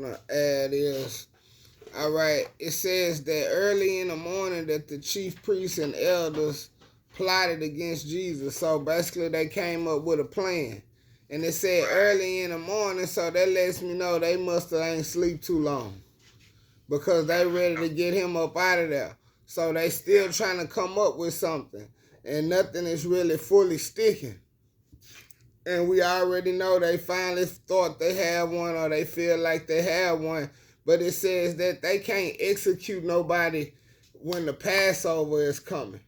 Add is, all right, it says that early in the morning that the chief priests and elders plotted against Jesus. So basically they came up with a plan. And it said early in the morning, so that lets me know they must have ain't sleep too long. Because they ready to get him up out of there. So they still trying to come up with something. And nothing is really fully sticking. And we already know they finally thought they had one or they feel like they have one. But it says that they can't execute nobody when the Passover is coming.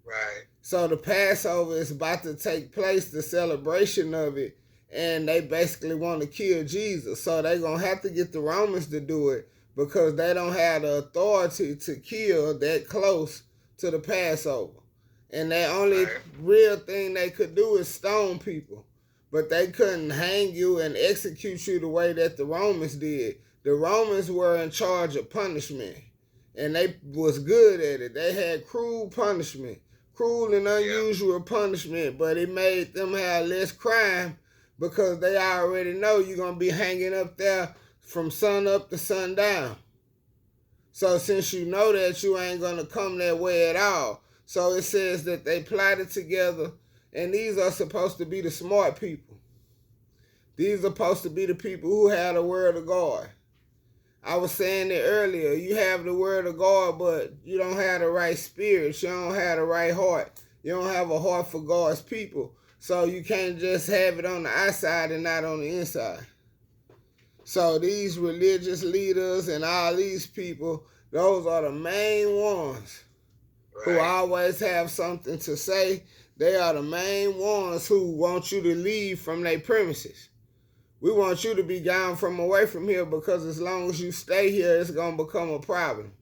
Right. So the Passover is about to take place, the celebration of it, and they basically want to kill Jesus. So they're going to have to get the Romans to do it because they don't have the authority to kill that close to the Passover. And the only real thing they could do is stone people. But they couldn't hang you and execute you the way that the Romans did. The Romans were in charge of punishment. And they was good at it. They had cruel punishment. Cruel and unusual punishment. But it made them have less crime because they already know you're going to be hanging up there from sun up to sundown. So since you know that, you ain't going to come that way at all. So it says that they plotted together, and these are supposed to be the smart people. These are supposed to be the people who have the word of God. I was saying it earlier, you have the word of God, but you don't have the right spirit. You don't have the right heart. You don't have a heart for God's people. So you can't just have it on the outside and not on the inside. So these religious leaders and all these people, those are the main ones who always have something to say. They are the main ones who want you to leave from their premises. We want you to be gone from away from here because as long as you stay here, it's going to become a problem.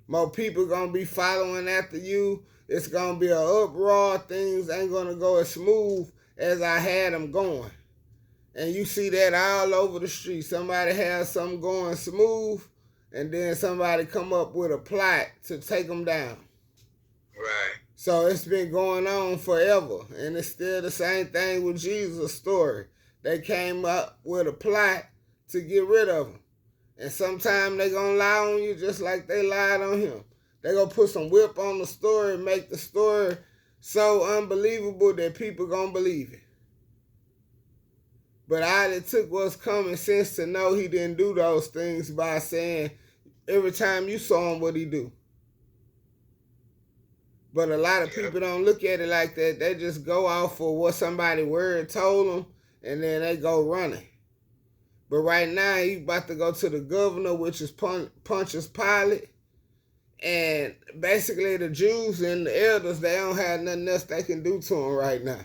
More people going to be following after you. It's going to be an uproar. Things ain't going to go as smooth as I had them going. And you see that all over the street. Somebody has something going smooth, and then somebody come up with a plot to take them down. Right. So it's been going on forever. And it's still the same thing with Jesus' story. They came up with a plot to get rid of him. And sometimes they're going to lie on you just like they lied on him. They're going to put some whip on the story and make the story so unbelievable that people going to believe it. But all it took was common sense to know he didn't do those things by saying every time you saw him what he do. But a lot of people don't look at it like that. They just go off for what somebody's word told them, and then they go running. But right now, he's about to go to the governor, which is Pontius Pilate. And basically, the Jews and the elders, they don't have nothing else they can do to him right now.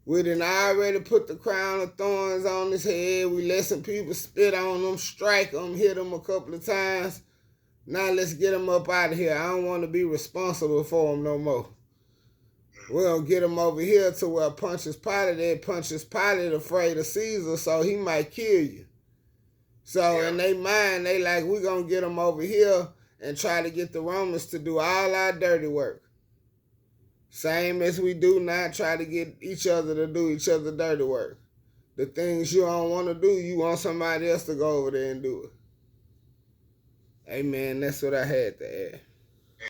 We done already put the crown of thorns on his head. We let some people spit on him, strike him, hit him a couple of times. Now let's get him up out of here. I don't want to be responsible for him no more. We're going to get him over here to where Pontius Pilate. Pontius Pilate afraid of Caesar, so he might kill you. So in their mind, they like, we're going to get him over here and try to get the Romans to do all our dirty work. Same as we do now, try to get each other to do each other dirty work. The things you don't want to do, you want somebody else to go over there and do it. Amen. That's what I had to add.